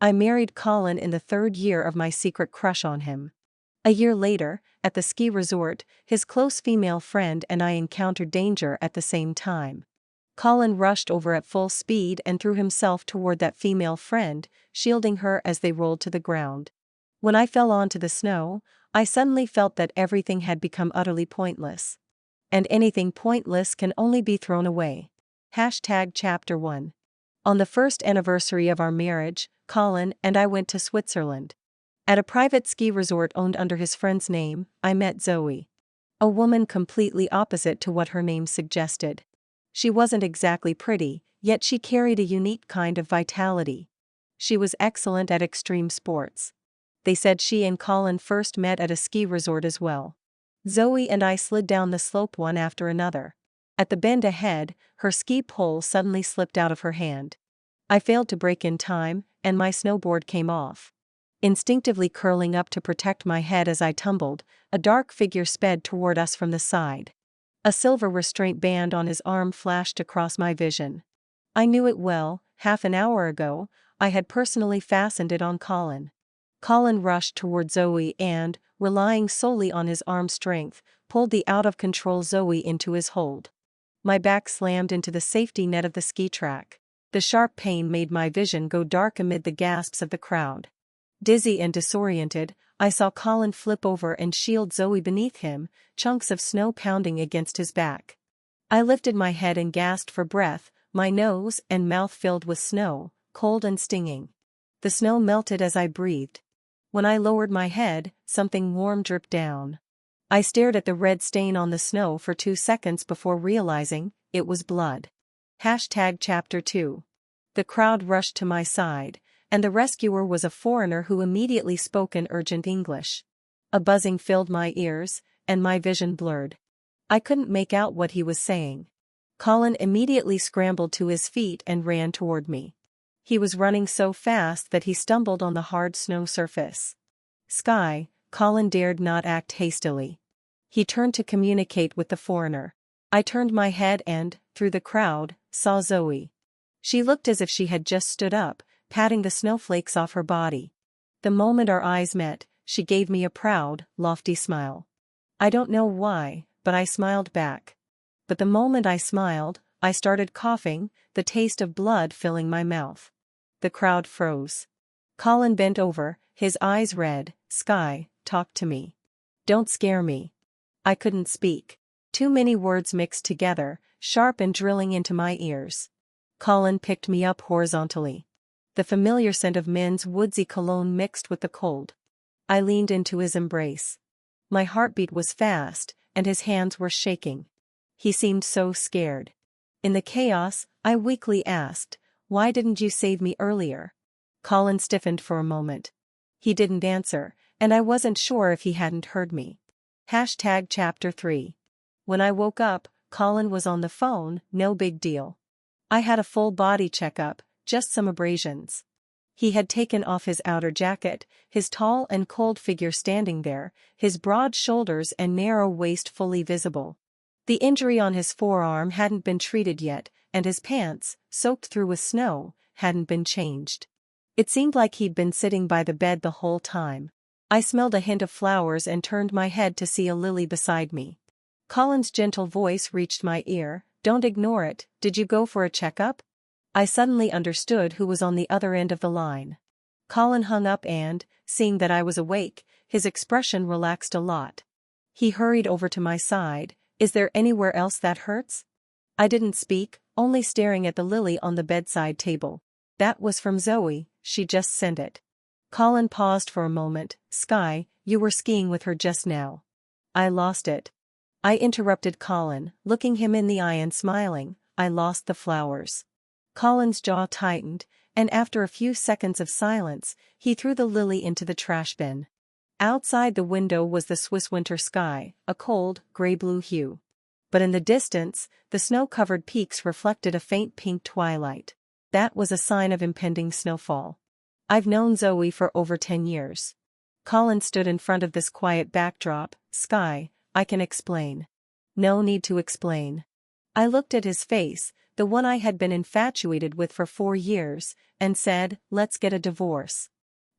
I married Colin in the third year of my secret crush on him. A year later, at the ski resort, his close female friend and I encountered danger at the same time. Colin rushed over at full speed and threw himself toward that female friend, shielding her as they rolled to the ground. When I fell onto the snow, I suddenly felt that everything had become utterly pointless. And anything pointless can only be thrown away. Chapter 1. On the first anniversary of our marriage, Colin and I went to Switzerland. At a private ski resort owned under his friend's name, I met Zoe. A woman completely opposite to what her name suggested. She wasn't exactly pretty, yet she carried a unique kind of vitality. She was excellent at extreme sports. They said she and Colin first met at a ski resort as well. Zoe and I slid down the slope one after another. At the bend ahead, her ski pole suddenly slipped out of her hand. I failed to brake in time, and my snowboard came off. Instinctively curling up to protect my head as I tumbled, a dark figure sped toward us from the side. A silver restraint band on his arm flashed across my vision. I knew it well. Half an hour ago, I had personally fastened it on Colin. Colin rushed toward Zoe and, relying solely on his arm strength, pulled the out-of-control Zoe into his hold. My back slammed into the safety net of the ski track. The sharp pain made my vision go dark amid the gasps of the crowd. Dizzy and disoriented, I saw Colin flip over and shield Zoe beneath him, chunks of snow pounding against his back. I lifted my head and gasped for breath, my nose and mouth filled with snow, cold and stinging. The snow melted as I breathed. When I lowered my head, something warm dripped down. I stared at the red stain on the snow for 2 seconds before realizing it was blood. Chapter 2. The crowd rushed to my side, and the rescuer was a foreigner who immediately spoke in urgent English. A buzzing filled my ears, and my vision blurred. I couldn't make out what he was saying. Colin immediately scrambled to his feet and ran toward me. He was running so fast that he stumbled on the hard snow surface. Sky, Colin dared not act hastily. He turned to communicate with the foreigner. I turned my head and, through the crowd, saw Zoe. She looked as if she had just stood up, patting the snowflakes off her body. The moment our eyes met, she gave me a proud, lofty smile. I don't know why, but I smiled back. But the moment I smiled, I started coughing, the taste of blood filling my mouth. The crowd froze. Colin bent over, his eyes red. Sky, talk to me. Don't scare me. I couldn't speak. Too many words mixed together, sharp and drilling into my ears. Colin picked me up horizontally. The familiar scent of men's woodsy cologne mixed with the cold. I leaned into his embrace. My heartbeat was fast, and his hands were shaking. He seemed so scared. In the chaos, I weakly asked, "Why didn't you save me earlier?" Colin stiffened for a moment. He didn't answer, and I wasn't sure if he hadn't heard me. Chapter 3. When I woke up, Colin was on the phone. No big deal. I had a full body checkup, just some abrasions. He had taken off his outer jacket, his tall and cold figure standing there, his broad shoulders and narrow waist fully visible. The injury on his forearm hadn't been treated yet, and his pants, soaked through with snow, hadn't been changed. It seemed like he'd been sitting by the bed the whole time. I smelled a hint of flowers and turned my head to see a lily beside me. Colin's gentle voice reached my ear. "Don't ignore it, did you go for a checkup?" I suddenly understood who was on the other end of the line. Colin hung up and, seeing that I was awake, his expression relaxed a lot. He hurried over to my side. "Is there anywhere else that hurts?" I didn't speak, only staring at the lily on the bedside table. "That was from Zoe, she just sent it." Colin paused for a moment. "Sky, you were skiing with her just now." "I lost it." I interrupted Colin, looking him in the eye and smiling. "I lost the flowers." Colin's jaw tightened, and after a few seconds of silence, he threw the lily into the trash bin. Outside the window was the Swiss winter sky, a cold, gray-blue hue. But in the distance, the snow-covered peaks reflected a faint pink twilight. That was a sign of impending snowfall. I've known Zoe for over 10 years. Colin stood in front of this quiet backdrop. "Sky, I can explain." "No need to explain." I looked at his face, the one I had been infatuated with for 4 years, and said, "Let's get a divorce."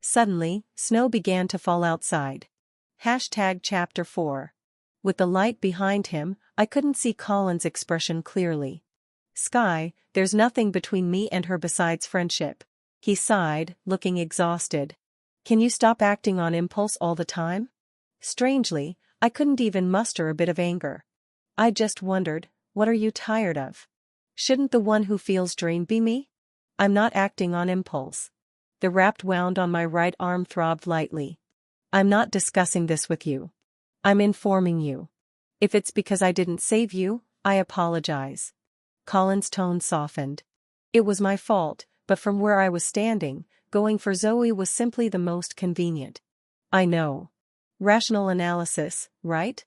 Suddenly, snow began to fall outside. Chapter 4. With the light behind him, I couldn't see Colin's expression clearly. "Sky, there's nothing between me and her besides friendship," he sighed, looking exhausted. "Can you stop acting on impulse all the time?" Strangely, I couldn't even muster a bit of anger. I just wondered, what are you tired of? Shouldn't the one who feels drained be me? I'm not acting on impulse. The wrapped wound on my right arm throbbed lightly. "I'm not discussing this with you. I'm informing you. If it's because I didn't save you, I apologize." Colin's tone softened. "It was my fault, but from where I was standing, going for Zoe was simply the most convenient." "I know. Rational analysis, right?"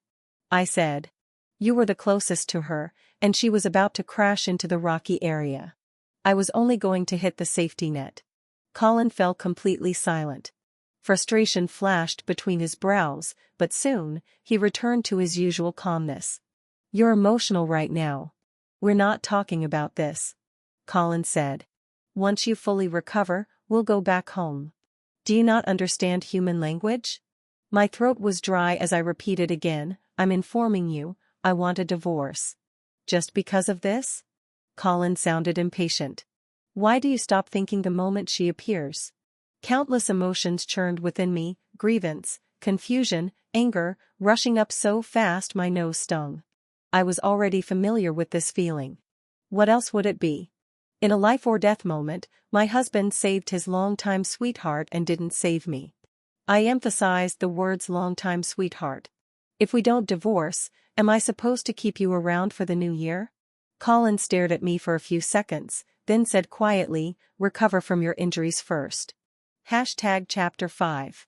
I said. "You were the closest to her, and she was about to crash into the rocky area. I was only going to hit the safety net." Colin fell completely silent. Frustration flashed between his brows, but soon, he returned to his usual calmness. "You're emotional right now. We're not talking about this," Colin said. "Once you fully recover, we'll go back home." "Do you not understand human language?" My throat was dry as I repeated again, "I'm informing you, I want a divorce." "Just because of this?" Colin sounded impatient. "Why do you stop thinking the moment she appears?" Countless emotions churned within me, grievance, confusion, anger, rushing up so fast my nose stung. I was already familiar with this feeling. What else would it be? In a life-or-death moment, my husband saved his longtime sweetheart and didn't save me. I emphasized the words longtime sweetheart. "If we don't divorce, am I supposed to keep you around for the new year?" Colin stared at me for a few seconds, then said quietly, "Recover from your injuries first." Chapter 5.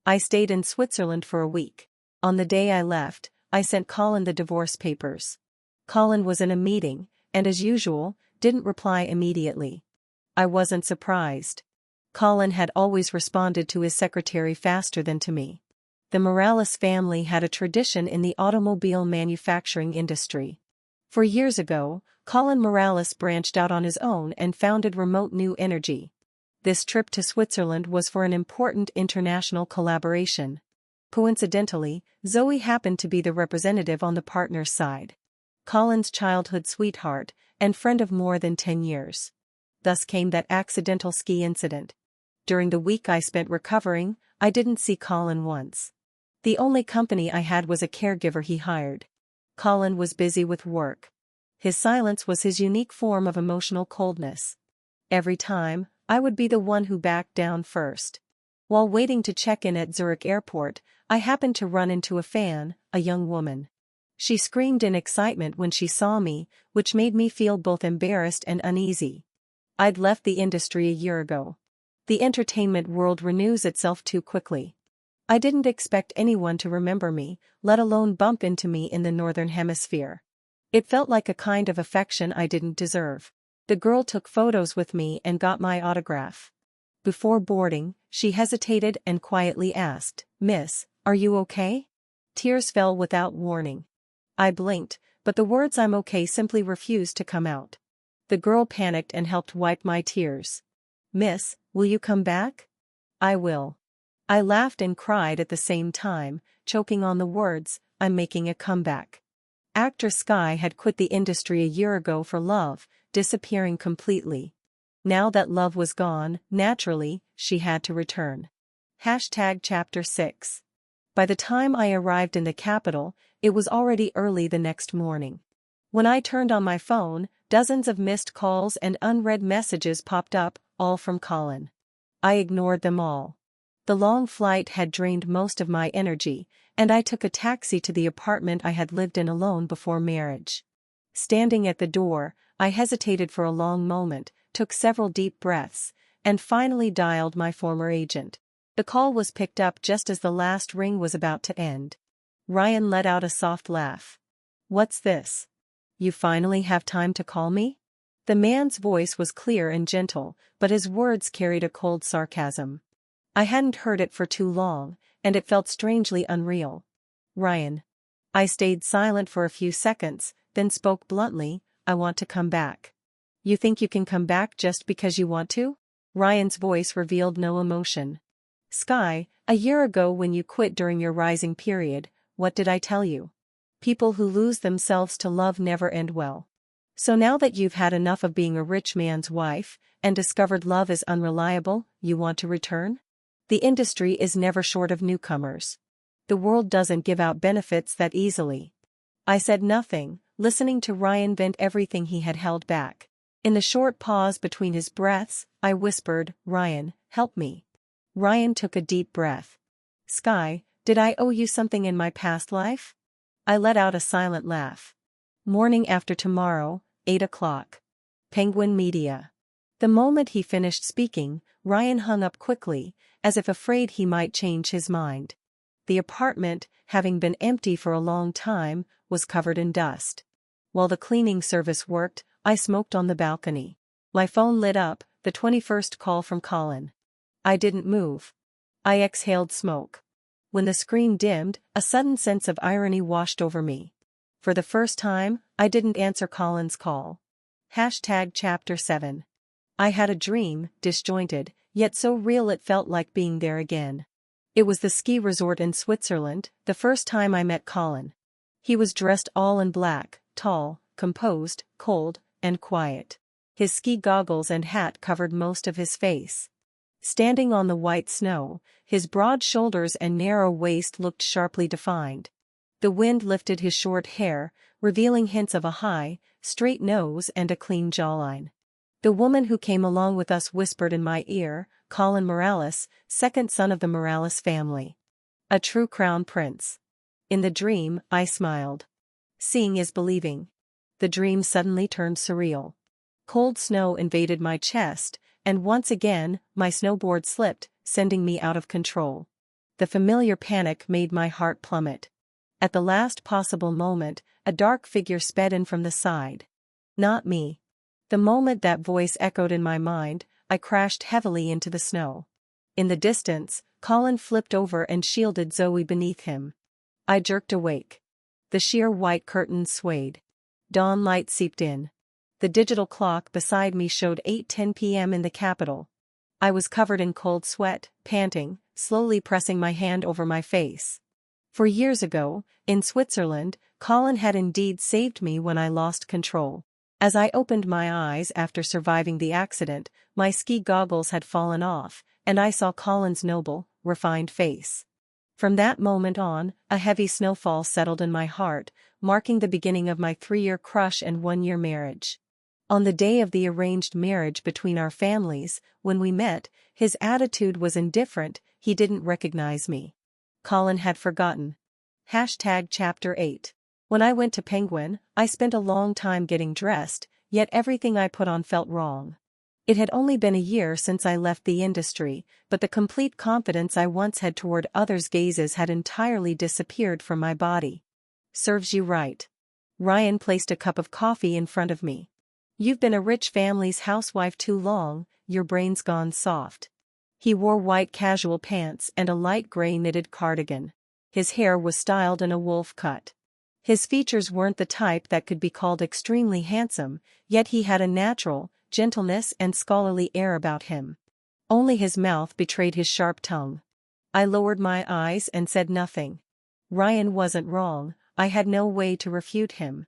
I stayed in Switzerland for a week. On the day I left, I sent Colin the divorce papers. Colin was in a meeting, and as usual, didn't reply immediately. I wasn't surprised. Colin had always responded to his secretary faster than to me. The Morales family had a tradition in the automobile manufacturing industry. 4 years ago, Colin Morales branched out on his own and founded Remote New Energy. This trip to Switzerland was for an important international collaboration. Coincidentally, Zoe happened to be the representative on the partner's side. Colin's childhood sweetheart, and friend of more than 10 years. Thus came that accidental ski incident. During the week I spent recovering, I didn't see Colin once. The only company I had was a caregiver he hired. Colin was busy with work. His silence was his unique form of emotional coldness. Every time, I would be the one who backed down first. While waiting to check in at Zurich Airport, I happened to run into a fan, a young woman. She screamed in excitement when she saw me, which made me feel both embarrassed and uneasy. I'd left the industry a year ago. The entertainment world renews itself too quickly. I didn't expect anyone to remember me, let alone bump into me in the Northern Hemisphere. It felt like a kind of affection I didn't deserve. The girl took photos with me and got my autograph. Before boarding, she hesitated and quietly asked, "Miss, are you okay?" Tears fell without warning. I blinked, but the words "I'm okay" simply refused to come out. The girl panicked and helped wipe my tears. "Miss, will you come back?" "I will." I laughed and cried at the same time, choking on the words, "I'm making a comeback." Actor Sky had quit the industry a year ago for love, disappearing completely. Now that love was gone, naturally, she had to return. Chapter 6. By the time I arrived in the capital, it was already early the next morning. When I turned on my phone, dozens of missed calls and unread messages popped up, all from Colin. I ignored them all. The long flight had drained most of my energy, and I took a taxi to the apartment I had lived in alone before marriage. Standing at the door, I hesitated for a long moment, took several deep breaths, and finally dialed my former agent. The call was picked up just as the last ring was about to end. Ryan let out a soft laugh. "What's this? You finally have time to call me?" The man's voice was clear and gentle, but his words carried a cold sarcasm. I hadn't heard it for too long, and it felt strangely unreal. "Ryan." I stayed silent for a few seconds, then spoke bluntly, "I want to come back." You think you can come back just because you want to? Ryan's voice revealed no emotion. Sky, a year ago when you quit during your rising period, what did I tell you? People who lose themselves to love never end well. So now that you've had enough of being a rich man's wife, and discovered love is unreliable, you want to return? The industry is never short of newcomers. The world doesn't give out benefits that easily. I said nothing, listening to Ryan vent everything he had held back. In the short pause between his breaths, I whispered, Ryan, help me. Ryan took a deep breath. Sky, did I owe you something in my past life? I let out a silent laugh. Morning after tomorrow, 8 o'clock. Penguin Media. The moment he finished speaking, Ryan hung up quickly, as if afraid he might change his mind. The apartment, having been empty for a long time, was covered in dust. While the cleaning service worked, I smoked on the balcony. My phone lit up, the 21st call from Colin. I didn't move. I exhaled smoke. When the screen dimmed, a sudden sense of irony washed over me. For the first time, I didn't answer Colin's call. Chapter 7. I had a dream, disjointed, yet so real it felt like being there again. It was the ski resort in Switzerland, the first time I met Colin. He was dressed all in black, tall, composed, cold, and quiet. His ski goggles and hat covered most of his face. Standing on the white snow, his broad shoulders and narrow waist looked sharply defined. The wind lifted his short hair, revealing hints of a high, straight nose and a clean jawline. The woman who came along with us whispered in my ear, Colin Morales, second son of the Morales family. A true crown prince. In the dream, I smiled. Seeing is believing. The dream suddenly turned surreal. Cold snow invaded my chest, and once again, my snowboard slipped, sending me out of control. The familiar panic made my heart plummet. At the last possible moment, a dark figure sped in from the side. Not me. The moment that voice echoed in my mind, I crashed heavily into the snow. In the distance, Colin flipped over and shielded Zoe beneath him. I jerked awake. The sheer white curtains swayed. Dawn light seeped in. The digital clock beside me showed 8:10 p.m. in the capital. I was covered in cold sweat, panting, slowly pressing my hand over my face. For years ago, in Switzerland, Colin had indeed saved me when I lost control. As I opened my eyes after surviving the accident, my ski goggles had fallen off, and I saw Colin's noble, refined face. From that moment on, a heavy snowfall settled in my heart, marking the beginning of my 3-year crush and 1-year marriage. On the day of the arranged marriage between our families, when we met, his attitude was indifferent, he didn't recognize me. Colin had forgotten. Chapter 8. When I went to Penguin, I spent a long time getting dressed, yet everything I put on felt wrong. It had only been a year since I left the industry, but the complete confidence I once had toward others' gazes had entirely disappeared from my body. Serves you right. Ryan placed a cup of coffee in front of me. You've been a rich family's housewife too long, your brain's gone soft. He wore white casual pants and a light gray knitted cardigan. His hair was styled in a wolf cut. His features weren't the type that could be called extremely handsome, yet he had a natural, gentleness and scholarly air about him. Only his mouth betrayed his sharp tongue. I lowered my eyes and said nothing. Ryan wasn't wrong, I had no way to refute him.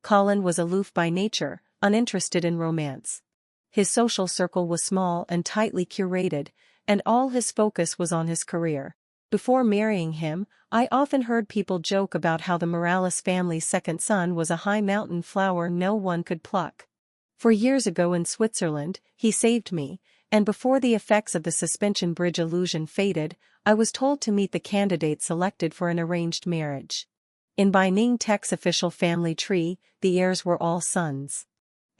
Colin was aloof by nature, uninterested in romance. His social circle was small and tightly curated, and all his focus was on his career. Before marrying him, I often heard people joke about how the Morales family's second son was a high mountain flower no one could pluck. 4 years ago in Switzerland, he saved me, and before the effects of the suspension bridge illusion faded, I was told to meet the candidate selected for an arranged marriage. In Binding Tech's official family tree, the heirs were all sons.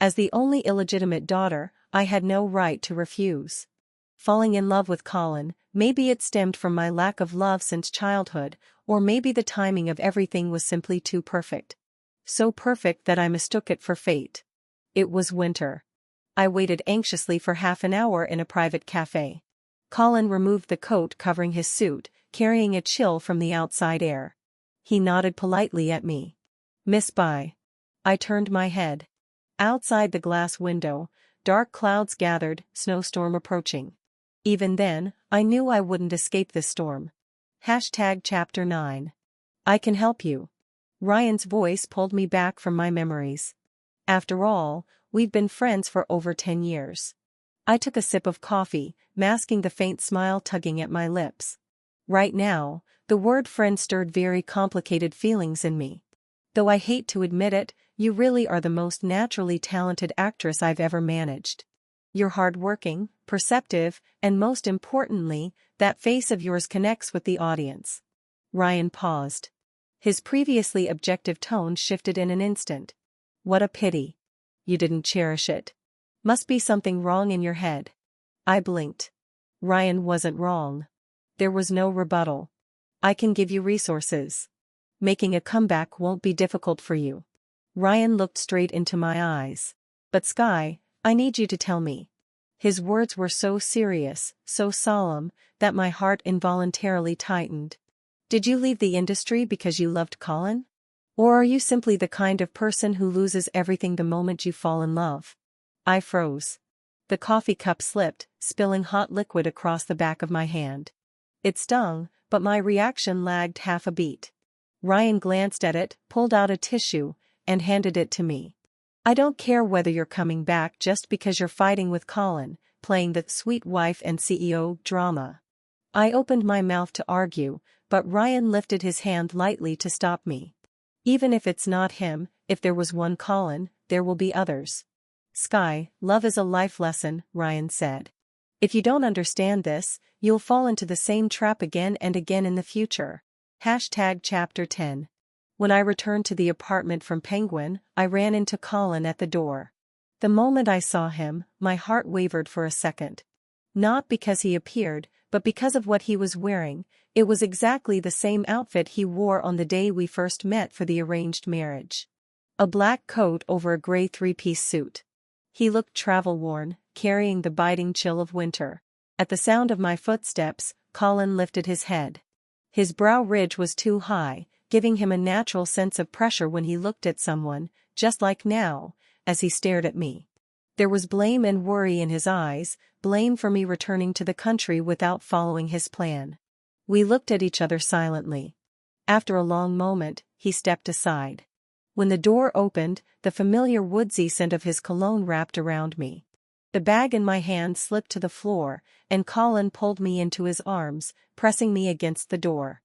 As the only illegitimate daughter, I had no right to refuse. Falling in love with Colin, maybe it stemmed from my lack of love since childhood, or maybe the timing of everything was simply too perfect. So perfect that I mistook it for fate. It was winter. I waited anxiously for half an hour in a private cafe. Colin removed the coat covering his suit, carrying a chill from the outside air. He nodded politely at me. Miss Bai. I turned my head. Outside the glass window, dark clouds gathered, snowstorm approaching. Even then, I knew I wouldn't escape this storm. Chapter 9. I can help you. Ryan's voice pulled me back from my memories. After all, we've been friends for over 10 years. I took a sip of coffee, masking the faint smile tugging at my lips. Right now, the word friend stirred very complicated feelings in me. Though I hate to admit it, you really are the most naturally talented actress I've ever managed. You're hardworking, perceptive, and most importantly, that face of yours connects with the audience. Ryan paused. His previously objective tone shifted in an instant. What a pity. You didn't cherish it. Must be something wrong in your head. I blinked. Ryan wasn't wrong. There was no rebuttal. I can give you resources. Making a comeback won't be difficult for you. Ryan looked straight into my eyes. But Sky, I need you to tell me. His words were so serious, so solemn, that my heart involuntarily tightened. Did you leave the industry because you loved Colin? Or are you simply the kind of person who loses everything the moment you fall in love? I froze. The coffee cup slipped, spilling hot liquid across the back of my hand. It stung, but my reaction lagged half a beat. Ryan glanced at it, pulled out a tissue, and handed it to me. I don't care whether you're coming back just because you're fighting with Colin, playing the sweet wife and CEO drama. I opened my mouth to argue, but Ryan lifted his hand lightly to stop me. Even if it's not him, if there was one Colin, there will be others. Sky, love is a life lesson, Ryan said. If you don't understand this, you'll fall into the same trap again and again in the future. Chapter 10. When I returned to the apartment from Penguin, I ran into Colin at the door. The moment I saw him, my heart wavered for a second. Not because he appeared, but because of what he was wearing. It was exactly the same outfit he wore on the day we first met for the arranged marriage. A black coat over a gray three-piece suit. He looked travel-worn, carrying the biting chill of winter. At the sound of my footsteps, Colin lifted his head. His brow ridge was too high, giving him a natural sense of pressure when he looked at someone, just like now, as he stared at me. There was blame and worry in his eyes, blame for me returning to the country without following his plan. We looked at each other silently. After a long moment, he stepped aside. When the door opened, the familiar woodsy scent of his cologne wrapped around me. The bag in my hand slipped to the floor, and Colin pulled me into his arms, pressing me against the door.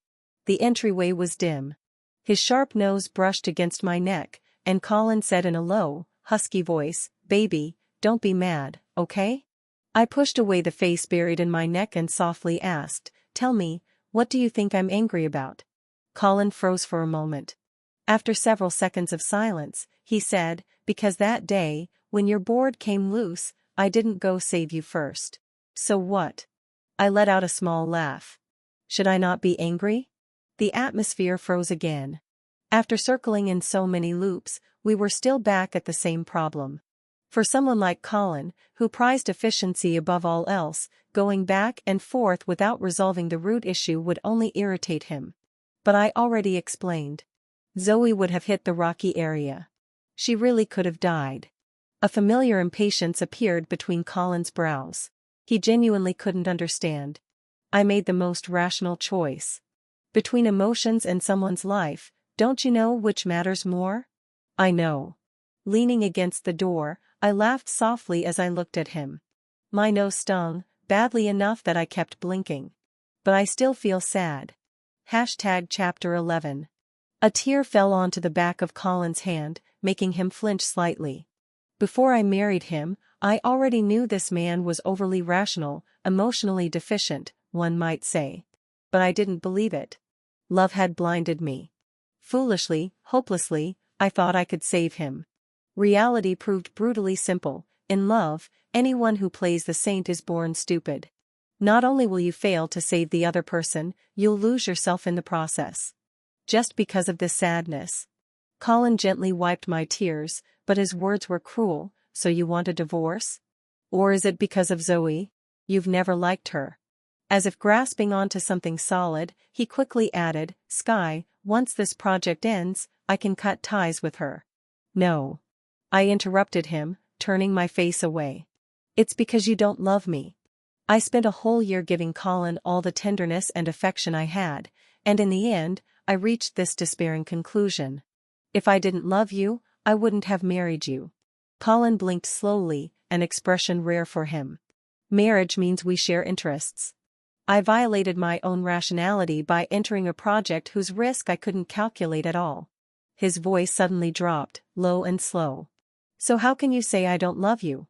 The entryway was dim. His sharp nose brushed against my neck, and Colin said in a low, husky voice, "Baby, don't be mad, okay?" I pushed away the face buried in my neck and softly asked, "Tell me, what do you think I'm angry about?" Colin froze for a moment. After several seconds of silence, he said, "Because that day, when your board came loose, I didn't go save you first." "So what?" I let out a small laugh. Should I not be angry? The atmosphere froze again. After circling in so many loops, we were still back at the same problem. For someone like Colin, who prized efficiency above all else, going back and forth without resolving the root issue would only irritate him. But I already explained. Zoe would have hit the rocky area. She really could have died. A familiar impatience appeared between Colin's brows. He genuinely couldn't understand. I made the most rational choice. Between emotions and someone's life, don't you know which matters more? I know. Leaning against the door, I laughed softly as I looked at him. My nose stung, badly enough that I kept blinking. But I still feel sad. Chapter 11. A tear fell onto the back of Colin's hand, making him flinch slightly. Before I married him, I already knew this man was overly rational, emotionally deficient, one might say. But I didn't believe it. Love had blinded me. Foolishly, hopelessly, I thought I could save him. Reality proved brutally simple. In love, anyone who plays the saint is born stupid. Not only will you fail to save the other person, you'll lose yourself in the process. Just because of this sadness. Colin gently wiped my tears, but his words were cruel. "So you want a divorce? Or is it because of Zoe? You've never liked her." As if grasping onto something solid, he quickly added, "Sky, once this project ends, I can cut ties with her." No. I interrupted him, turning my face away. It's because you don't love me. I spent a whole year giving Colin all the tenderness and affection I had, and in the end, I reached this despairing conclusion. If I didn't love you, I wouldn't have married you. Colin blinked slowly, an expression rare for him. Marriage means we share interests. I violated my own rationality by entering a project whose risk I couldn't calculate at all. His voice suddenly dropped, low and slow. So how can you say I don't love you?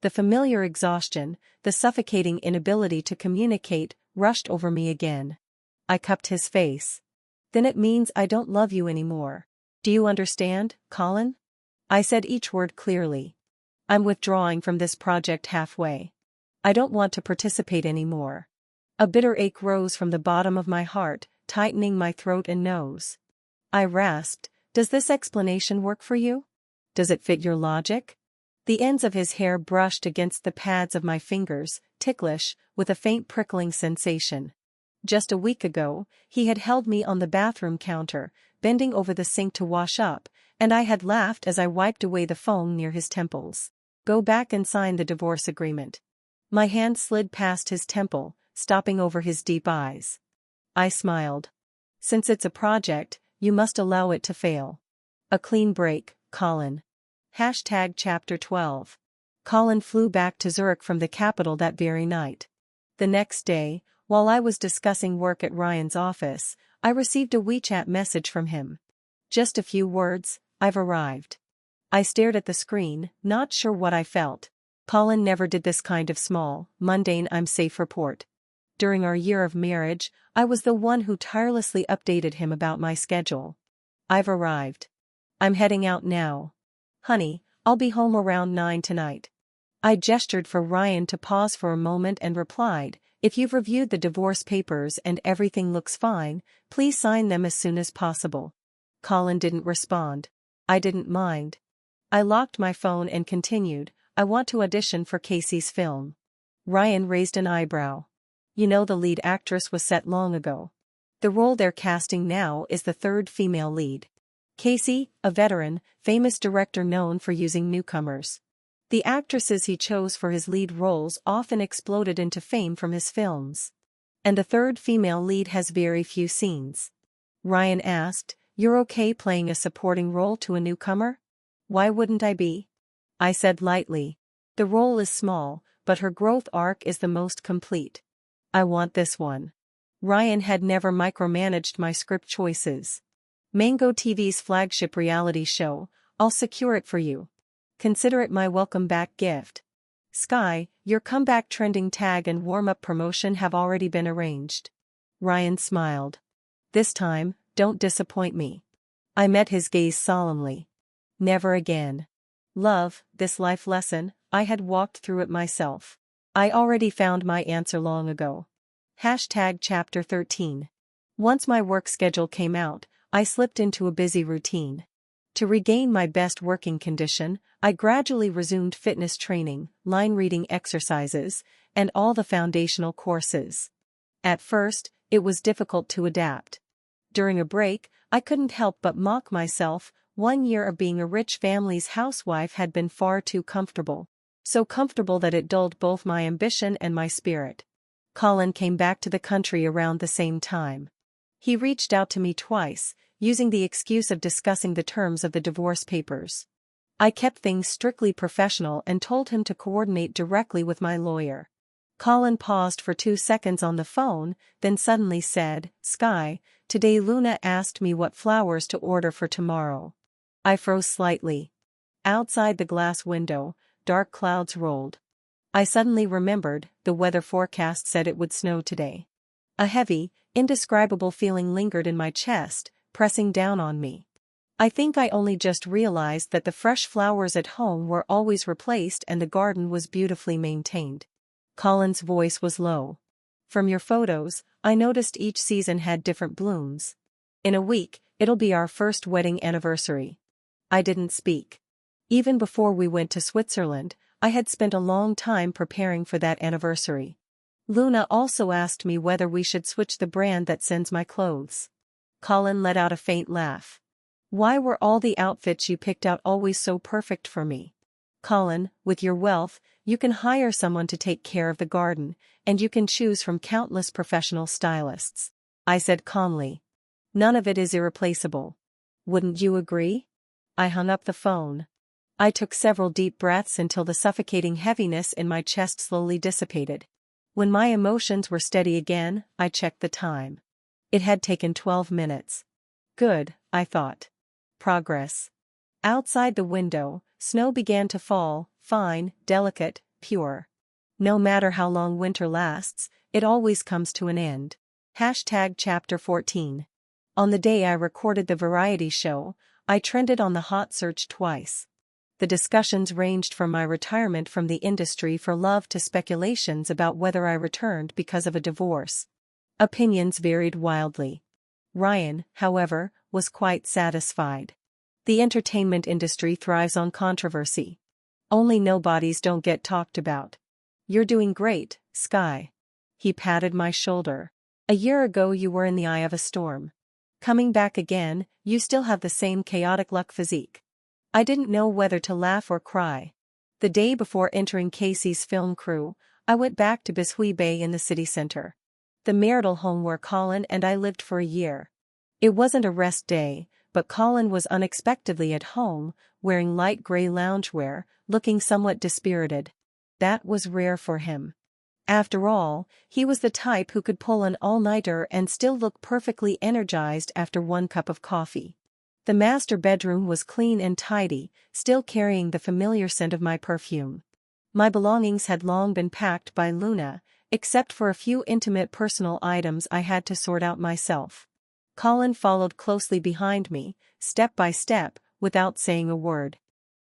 The familiar exhaustion, the suffocating inability to communicate, rushed over me again. I cupped his face. Then it means I don't love you anymore. Do you understand, Colin? I said each word clearly. I'm withdrawing from this project halfway. I don't want to participate anymore. A bitter ache rose from the bottom of my heart, tightening my throat and nose. I rasped, "Does this explanation work for you? Does it fit your logic?" The ends of his hair brushed against the pads of my fingers, ticklish, with a faint prickling sensation. Just a week ago, he had held me on the bathroom counter, bending over the sink to wash up, and I had laughed as I wiped away the foam near his temples. Go back and sign the divorce agreement. My hand slid past his temple, stopping over his deep eyes. I smiled. Since it's a project, you must allow it to fail. A clean break, Colin. Chapter 12. Colin flew back to Zurich from the capital that very night. The next day, while I was discussing work at Ryan's office, I received a WeChat message from him. Just a few words, "I've arrived." I stared at the screen, not sure what I felt. Colin never did this kind of small, mundane "I'm safe" report. During our year of marriage, I was the one who tirelessly updated him about my schedule. "I've arrived. I'm heading out now. Honey, I'll be home around 9 tonight." I gestured for Ryan to pause for a moment and replied, "If you've reviewed the divorce papers and everything looks fine, please sign them as soon as possible." Colin didn't respond. I didn't mind. I locked my phone and continued, "I want to audition for Casey's film." Ryan raised an eyebrow. "You know the lead actress was set long ago. The role they're casting now is the third female lead. Casey, a veteran, famous director known for using newcomers. The actresses he chose for his lead roles often exploded into fame from his films. And the third female lead has very few scenes." Ryan asked, "You're okay playing a supporting role to a newcomer?" "Why wouldn't I be?" I said lightly. "The role is small, but her growth arc is the most complete. I want this one." Ryan had never micromanaged my script choices. "Mango TV's flagship reality show, I'll secure it for you. Consider it my welcome back gift. Sky, your comeback trending tag and warm-up promotion have already been arranged." Ryan smiled. "This time, don't disappoint me." I met his gaze solemnly. Never again. Love, this life lesson, I had walked through it myself. I already found my answer long ago. Chapter 13. Once my work schedule came out, I slipped into a busy routine. To regain my best working condition, I gradually resumed fitness training, line reading exercises, and all the foundational courses. At first, it was difficult to adapt. During a break, I couldn't help but mock myself. 1 year of being a rich family's housewife had been far too comfortable. So comfortable that it dulled both my ambition and my spirit. Colin came back to the country around the same time. He reached out to me twice, using the excuse of discussing the terms of the divorce papers. I kept things strictly professional and told him to coordinate directly with my lawyer. Colin paused for 2 seconds on the phone, then suddenly said, "Sky, today Luna asked me what flowers to order for tomorrow." I froze slightly. Outside the glass window, dark clouds rolled. I suddenly remembered, the weather forecast said it would snow today. A heavy, indescribable feeling lingered in my chest, pressing down on me. I think I only just realized that the fresh flowers at home were always replaced and the garden was beautifully maintained. Colin's voice was low. "From your photos, I noticed each season had different blooms. In a week, it'll be our first wedding anniversary." I didn't speak. Even before we went to Switzerland, I had spent a long time preparing for that anniversary. Luna also asked me whether we should switch the brand that sends my clothes. Colin let out a faint laugh. Why were all the outfits you picked out always so perfect for me? Colin, with your wealth, you can hire someone to take care of the garden, and you can choose from countless professional stylists. I said calmly. None of it is irreplaceable. Wouldn't you agree? I hung up the phone. I took several deep breaths until the suffocating heaviness in my chest slowly dissipated. When my emotions were steady again, I checked the time. It had taken 12 minutes. Good, I thought. Progress. Outside the window, snow began to fall, fine, delicate, pure. No matter how long winter lasts, it always comes to an end. Chapter 14. On the day I recorded the variety show, I trended on the hot search twice. The discussions ranged from my retirement from the industry for love to speculations about whether I returned because of a divorce. Opinions varied wildly. Ryan, however, was quite satisfied. The entertainment industry thrives on controversy. Only nobodies don't get talked about. You're doing great, Sky. He patted my shoulder. A year ago you were in the eye of a storm. Coming back again, you still have the same chaotic luck physique. I didn't know whether to laugh or cry. The day before entering Casey's film crew, I went back to Bishui Bay in the city center. The marital home where Colin and I lived for a year. It wasn't a rest day, but Colin was unexpectedly at home, wearing light gray loungewear, looking somewhat dispirited. That was rare for him. After all, he was the type who could pull an all-nighter and still look perfectly energized after one cup of coffee. The master bedroom was clean and tidy, still carrying the familiar scent of my perfume. My belongings had long been packed by Luna, except for a few intimate personal items I had to sort out myself. Colin followed closely behind me, step by step, without saying a word.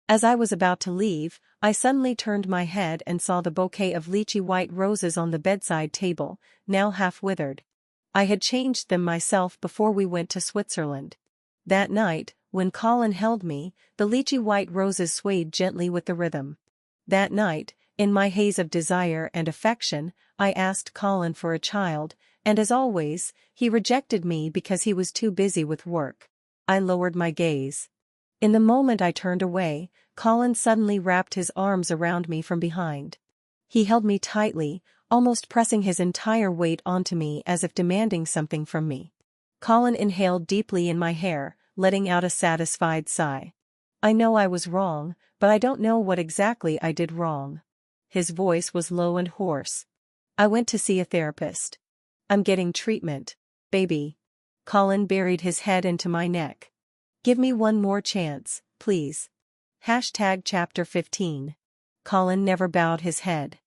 As I was about to leave, I suddenly turned my head and saw the bouquet of lychee white roses on the bedside table, now half withered. I had changed them myself before we went to Switzerland. That night, when Colin held me, the lychee white roses swayed gently with the rhythm. That night, in my haze of desire and affection, I asked Colin for a child, and as always, he rejected me because he was too busy with work. I lowered my gaze. In the moment I turned away, Colin suddenly wrapped his arms around me from behind. He held me tightly, almost pressing his entire weight onto me as if demanding something from me. Colin inhaled deeply in my hair, letting out a satisfied sigh. I know I was wrong, but I don't know what exactly I did wrong. His voice was low and hoarse. I went to see a therapist. I'm getting treatment, baby. Colin buried his head into my neck. Give me one more chance, please. Chapter 15. Colin never bowed his head.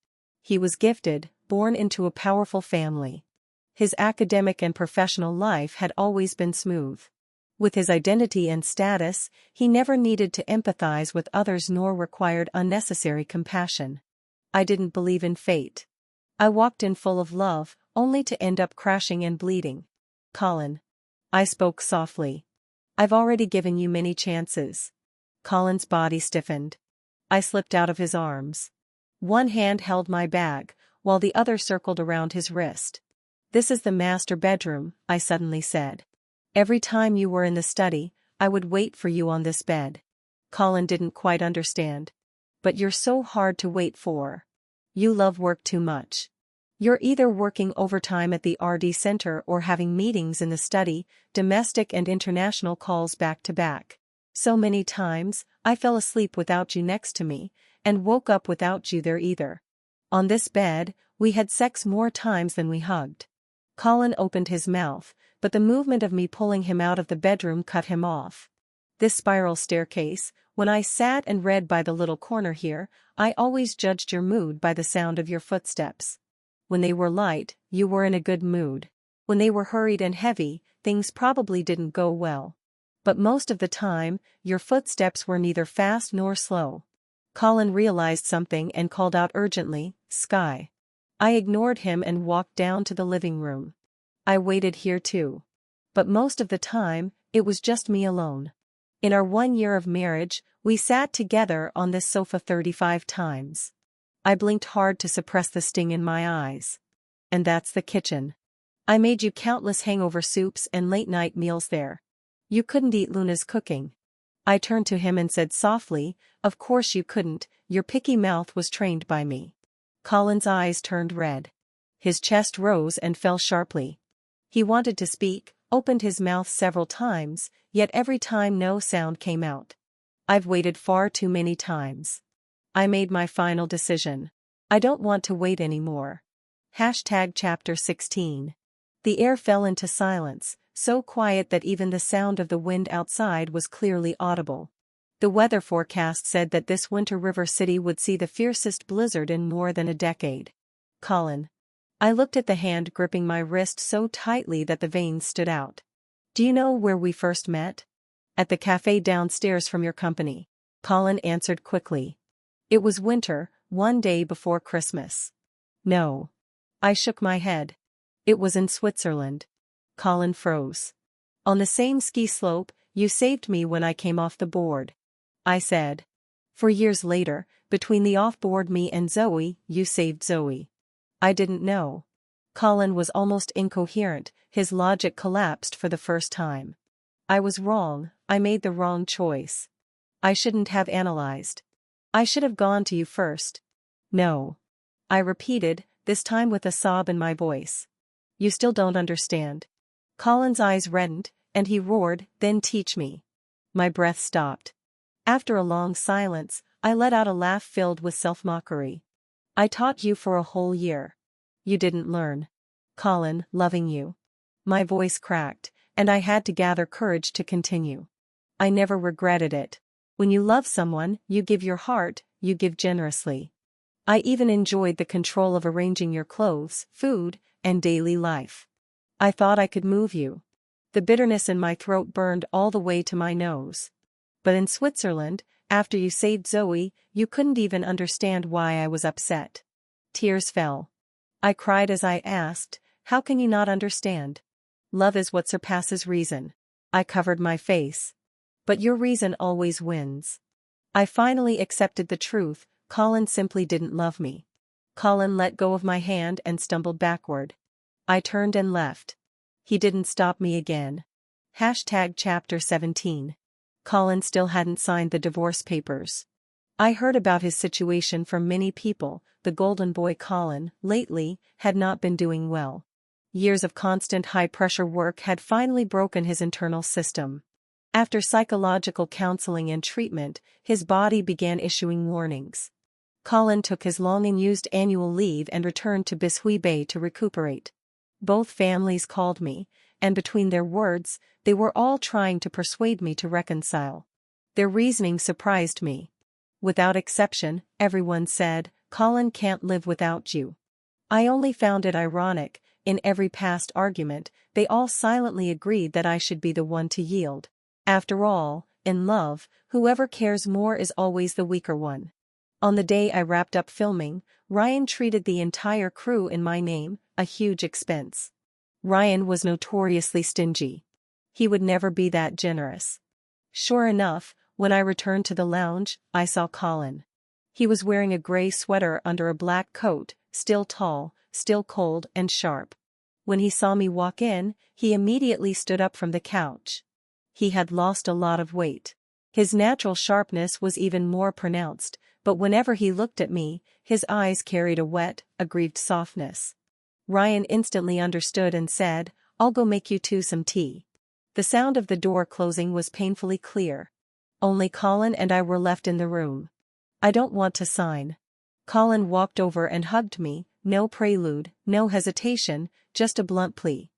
He was gifted, born into a powerful family. His academic and professional life had always been smooth. With his identity and status, he never needed to empathize with others nor required unnecessary compassion. I didn't believe in fate. I walked in full of love, only to end up crashing and bleeding. Colin. I spoke softly. I've already given you many chances. Colin's body stiffened. I slipped out of his arms. One hand held my bag, while the other circled around his wrist. This is the master bedroom, I suddenly said. Every time you were in the study, I would wait for you on this bed. Colin didn't quite understand. But you're so hard to wait for. You love work too much. You're either working overtime at the RD center or having meetings in the study, domestic and international calls back to back. So many times, I fell asleep without you next to me, and woke up without you there either. On this bed, we had sex more times than we hugged. Colin opened his mouth, but the movement of me pulling him out of the bedroom cut him off. This spiral staircase, when I sat and read by the little corner here, I always judged your mood by the sound of your footsteps. When they were light, you were in a good mood. When they were hurried and heavy, things probably didn't go well. But most of the time, your footsteps were neither fast nor slow. Colin realized something and called out urgently, Sky. I ignored him and walked down to the living room. I waited here too. But most of the time, it was just me alone. In our 1 year of marriage, we sat together on this sofa 35 times. I blinked hard to suppress the sting in my eyes. And that's the kitchen. I made you countless hangover soups and late-night meals there. You couldn't eat Luna's cooking. I turned to him and said softly, "Of course you couldn't, your picky mouth was trained by me." Colin's eyes turned red. His chest rose and fell sharply. He wanted to speak, opened his mouth several times, yet every time no sound came out. I've waited far too many times. I made my final decision. I don't want to wait anymore. Chapter 16. The air fell into silence, so quiet that even the sound of the wind outside was clearly audible. The weather forecast said that this winter River City would see the fiercest blizzard in more than a decade. Colin. I looked at the hand gripping my wrist so tightly that the veins stood out. Do you know where we first met? At the cafe downstairs from your company. Colin answered quickly. It was winter, one day before Christmas. No. I shook my head. It was in Switzerland. Colin froze. On the same ski slope, you saved me when I came off the board. I said. For years later, between the off-board me and Zoe, you saved Zoe. I didn't know. Colin was almost incoherent, his logic collapsed for the first time. I was wrong, I made the wrong choice. I shouldn't have analyzed. I should have gone to you first. No. I repeated, this time with a sob in my voice. You still don't understand. Colin's eyes reddened, and he roared, then teach me. My breath stopped. After a long silence, I let out a laugh filled with self-mockery. I taught you for a whole year. You didn't learn. Colin, loving you. My voice cracked, and I had to gather courage to continue. I never regretted it. When you love someone, you give your heart, you give generously. I even enjoyed the control of arranging your clothes, food, and daily life. I thought I could move you. The bitterness in my throat burned all the way to my nose. But in Switzerland, after you saved Zoe, you couldn't even understand why I was upset. Tears fell. I cried as I asked, how can you not understand? Love is what surpasses reason. I covered my face. But your reason always wins. I finally accepted the truth, Colin simply didn't love me. Colin let go of my hand and stumbled backward. I turned and left. He didn't stop me again. Chapter 17. Colin still hadn't signed the divorce papers. I heard about his situation from many people. The golden boy Colin, lately, had not been doing well. Years of constant high-pressure work had finally broken his internal system. After psychological counseling and treatment, his body began issuing warnings. Colin took his long-unused annual leave and returned to Bishui Bay to recuperate. Both families called me, and between their words, they were all trying to persuade me to reconcile. Their reasoning surprised me. Without exception, everyone said, Colin can't live without you. I only found it ironic, in every past argument, they all silently agreed that I should be the one to yield. After all, in love, whoever cares more is always the weaker one. On the day I wrapped up filming, Ryan treated the entire crew in my name, a huge expense. Ryan was notoriously stingy. He would never be that generous. Sure enough, when I returned to the lounge, I saw Colin. He was wearing a gray sweater under a black coat, still tall, still cold and sharp. When he saw me walk in, he immediately stood up from the couch. He had lost a lot of weight. His natural sharpness was even more pronounced, but whenever he looked at me, his eyes carried a wet, aggrieved softness. Ryan instantly understood and said, I'll go make you two some tea. The sound of the door closing was painfully clear. Only Colin and I were left in the room. I don't want to sign. Colin walked over and hugged me, no prelude, no hesitation, just a blunt plea.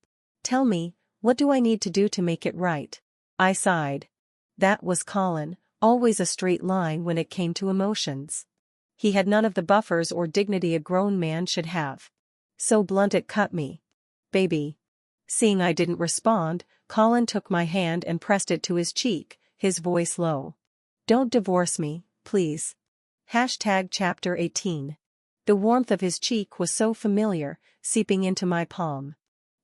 Tell me, what do I need to do to make it right? I sighed. That was Colin, always a straight line when it came to emotions. He had none of the buffers or dignity a grown man should have. So blunt it cut me. Baby. Seeing I didn't respond, Colin took my hand and pressed it to his cheek, his voice low. Don't divorce me, please. Chapter 18. The warmth of his cheek was so familiar, seeping into my palm.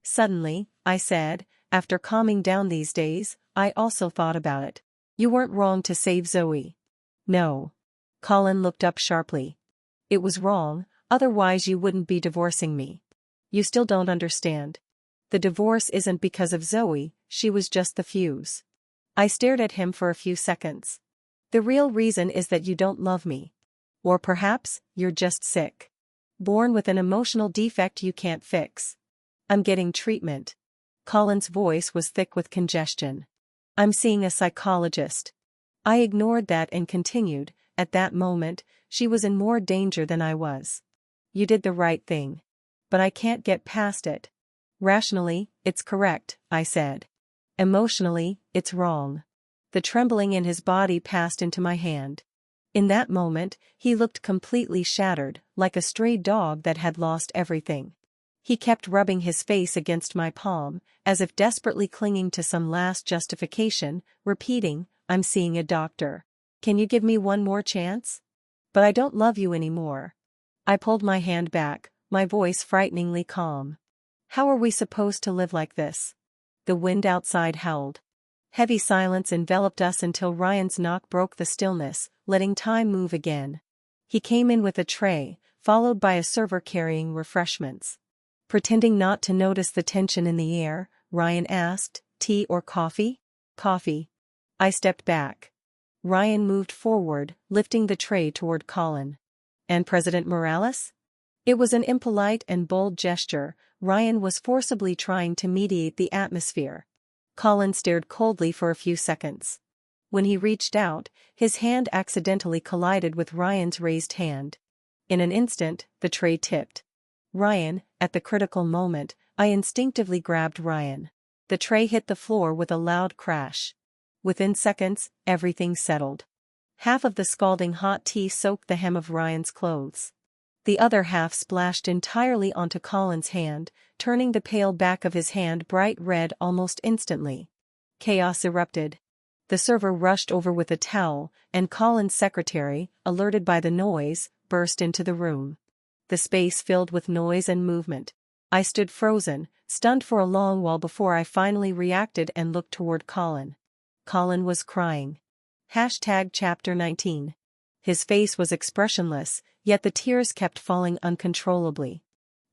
Suddenly, I said, after calming down these days, I also thought about it. You weren't wrong to save Zoe. No. Colin looked up sharply. It was wrong, otherwise you wouldn't be divorcing me. You still don't understand. The divorce isn't because of Zoe, she was just the fuse. I stared at him for a few seconds. The real reason is that you don't love me. Or perhaps, you're just sick. Born with an emotional defect you can't fix. I'm getting treatment. Colin's voice was thick with congestion. I'm seeing a psychologist. I ignored that and continued, at that moment, she was in more danger than I was. You did the right thing. But I can't get past it. Rationally, it's correct, I said. Emotionally, it's wrong. The trembling in his body passed into my hand. In that moment, he looked completely shattered, like a stray dog that had lost everything. He kept rubbing his face against my palm, as if desperately clinging to some last justification, repeating, I'm seeing a doctor. Can you give me one more chance? But I don't love you anymore. I pulled my hand back, my voice frighteningly calm. How are we supposed to live like this? The wind outside howled. Heavy silence enveloped us until Ryan's knock broke the stillness, letting time move again. He came in with a tray, followed by a server carrying refreshments. Pretending not to notice the tension in the air, Ryan asked, tea or coffee? Coffee. I stepped back. Ryan moved forward, lifting the tray toward Colin. And President Morales? It was an impolite and bold gesture. Ryan was forcibly trying to mediate the atmosphere. Colin stared coldly for a few seconds. When he reached out, his hand accidentally collided with Ryan's raised hand. In an instant, the tray tipped. Ryan, at the critical moment, I instinctively grabbed Ryan. The tray hit the floor with a loud crash. Within seconds, everything settled. Half of the scalding hot tea soaked the hem of Ryan's clothes. The other half splashed entirely onto Colin's hand, turning the pale back of his hand bright red almost instantly. Chaos erupted. The server rushed over with a towel, and Colin's secretary, alerted by the noise, burst into the room. The space filled with noise and movement. I stood frozen, stunned for a long while before I finally reacted and looked toward Colin. Colin was crying. Chapter 19. His face was expressionless, yet the tears kept falling uncontrollably.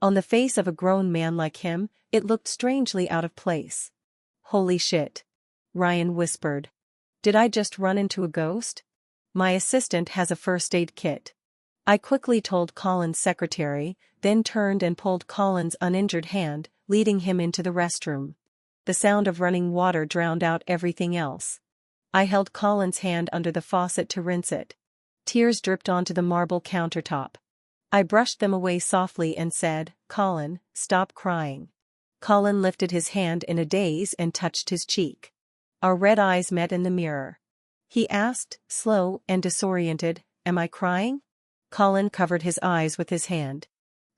On the face of a grown man like him, it looked strangely out of place. Holy shit. Ryan whispered. Did I just run into a ghost? My assistant has a first aid kit. I quickly told Colin's secretary, then turned and pulled Colin's uninjured hand, leading him into the restroom. The sound of running water drowned out everything else. I held Colin's hand under the faucet to rinse it. Tears dripped onto the marble countertop. I brushed them away softly and said, Colin, stop crying. Colin lifted his hand in a daze and touched his cheek. Our red eyes met in the mirror. He asked, slow and disoriented, am I crying? Colin covered his eyes with his hand.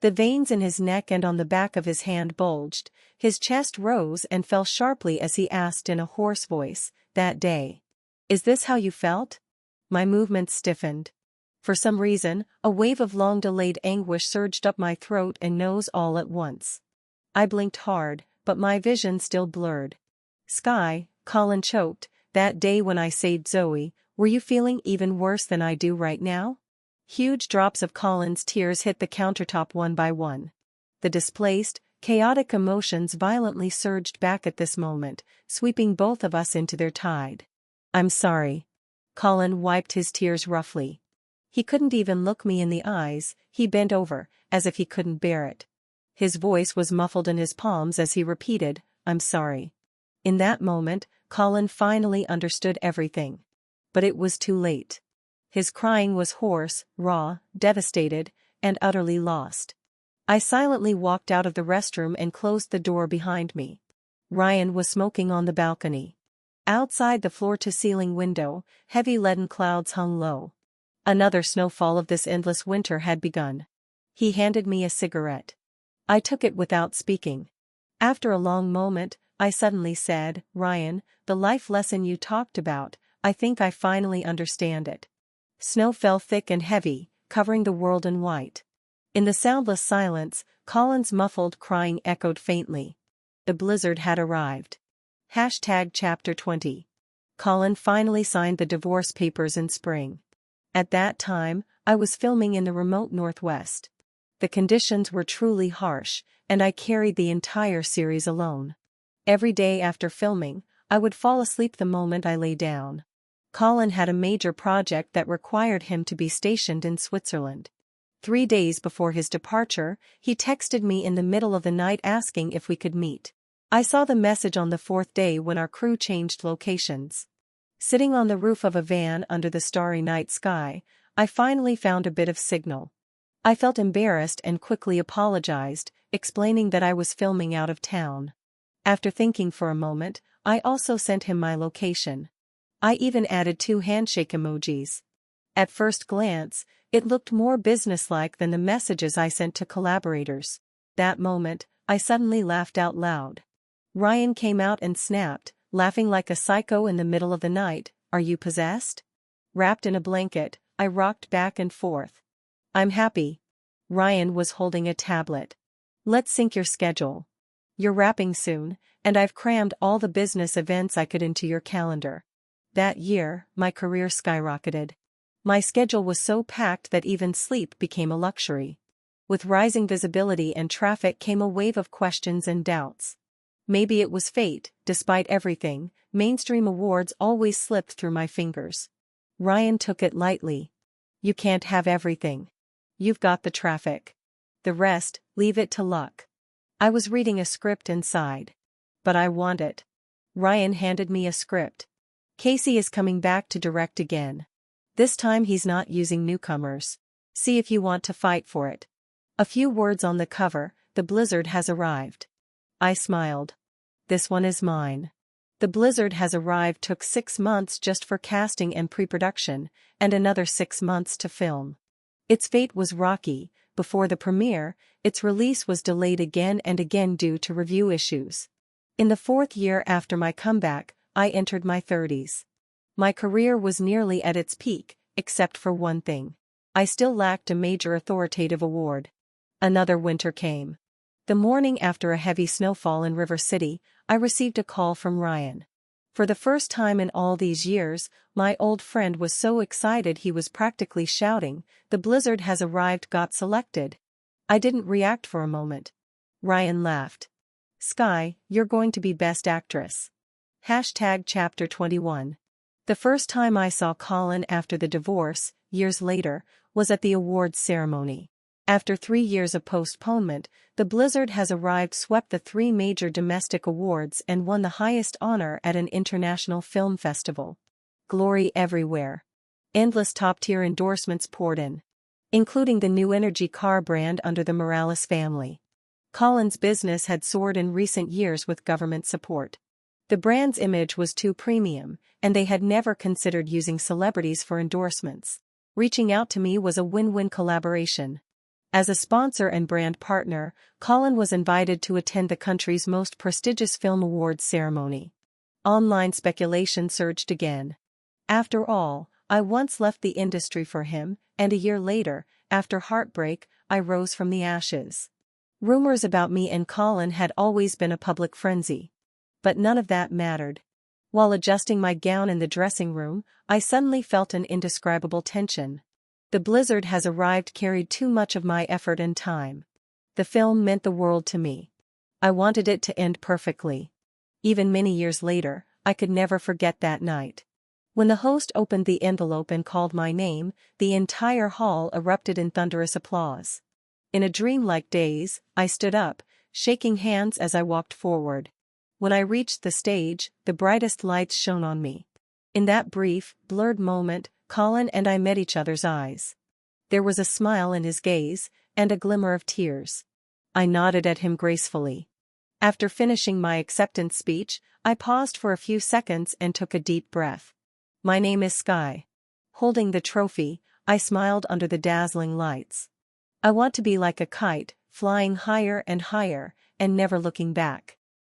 The veins in his neck and on the back of his hand bulged, his chest rose and fell sharply as he asked in a hoarse voice, that day. Is this how you felt? My movements stiffened. For some reason, a wave of long-delayed anguish surged up my throat and nose all at once. I blinked hard, but my vision still blurred. Sky, Colin choked, that day when I saved Zoe, were you feeling even worse than I do right now? Huge drops of Colin's tears hit the countertop one by one. The displaced, chaotic emotions violently surged back at this moment, sweeping both of us into their tide. I'm sorry. Colin wiped his tears roughly. He couldn't even look me in the eyes, he bent over, as if he couldn't bear it. His voice was muffled in his palms as he repeated, I'm sorry. In that moment, Colin finally understood everything. But it was too late. His crying was hoarse, raw, devastated, and utterly lost. I silently walked out of the restroom and closed the door behind me. Ryan was smoking on the balcony. Outside the floor-to-ceiling window, heavy leaden clouds hung low. Another snowfall of this endless winter had begun. He handed me a cigarette. I took it without speaking. After a long moment, I suddenly said, Ryan, the life lesson you talked about, I think I finally understand it. Snow fell thick and heavy, covering the world in white. In the soundless silence, Colin's muffled crying echoed faintly. The blizzard had arrived. Chapter 20. Colin finally signed the divorce papers in spring. At that time, I was filming in the remote Northwest. The conditions were truly harsh, and I carried the entire series alone. Every day after filming, I would fall asleep the moment I lay down. Colin had a major project that required him to be stationed in Switzerland. 3 days before his departure, he texted me in the middle of the night asking if we could meet. I saw the message on the fourth day when our crew changed locations. Sitting on the roof of a van under the starry night sky, I finally found a bit of signal. I felt embarrassed and quickly apologized, explaining that I was filming out of town. After thinking for a moment, I also sent him my location. I even added 2 handshake emojis. At first glance, it looked more businesslike than the messages I sent to collaborators. That moment, I suddenly laughed out loud. Ryan came out and snapped, laughing like a psycho in the middle of the night, "Are you possessed?" Wrapped in a blanket, I rocked back and forth. "I'm happy." Ryan was holding a tablet. "Let's sync your schedule. You're wrapping soon, and I've crammed all the business events I could into your calendar." That year, my career skyrocketed. My schedule was so packed that even sleep became a luxury. With rising visibility and traffic came a wave of questions and doubts. Maybe it was fate. Despite everything, mainstream awards always slipped through my fingers. Ryan took it lightly. "You can't have everything. You've got the traffic. The rest, leave it to luck." I was reading a script and sighed. "But I want it." Ryan handed me a script. "Casey is coming back to direct again. This time he's not using newcomers. See if you want to fight for it." A few words on the cover: "The blizzard has arrived." I smiled. "This one is mine." The blizzard has arrived took 6 months just for casting and pre-production, and another 6 months to film. Its fate was rocky. Before the premiere, its release was delayed again and again due to review issues. In the 4th year after my comeback, I entered my 30s. My career was nearly at its peak, except for one thing. I still lacked a major authoritative award. Another winter came. The morning after a heavy snowfall in River City, I received a call from Ryan. For the first time in all these years, my old friend was so excited he was practically shouting, "The blizzard has arrived, got selected." I didn't react for a moment. Ryan laughed. "Sky, you're going to be Best Actress." #Chapter 21. The first time I saw Colin after the divorce, years later, was at the awards ceremony. After 3 years of postponement, The Blizzard Has Arrived swept the 3 major domestic awards and won the highest honor at an international film festival. Glory everywhere. Endless top-tier endorsements poured in, including the new energy car brand under the Morales family. Colin's business had soared in recent years with government support. The brand's image was too premium, and they had never considered using celebrities for endorsements. Reaching out to me was a win-win collaboration. As a sponsor and brand partner, Colin was invited to attend the country's most prestigious film awards ceremony. Online speculation surged again. After all, I once left the industry for him, and a year later, after heartbreak, I rose from the ashes. Rumors about me and Colin had always been a public frenzy. But none of that mattered. While adjusting my gown in the dressing room, I suddenly felt an indescribable tension. The Blizzard Has Arrived carried too much of my effort and time. The film meant the world to me. I wanted it to end perfectly. Even many years later, I could never forget that night. When the host opened the envelope and called my name, the entire hall erupted in thunderous applause. In a dreamlike daze, I stood up, shaking hands as I walked forward. When I reached the stage, the brightest lights shone on me. In that brief, blurred moment, Colin and I met each other's eyes. There was a smile in his gaze, and a glimmer of tears. I nodded at him gracefully. After finishing my acceptance speech, I paused for a few seconds and took a deep breath. "My name is Sky." Holding the trophy, I smiled under the dazzling lights. "I want to be like a kite, flying higher and higher, and never looking back."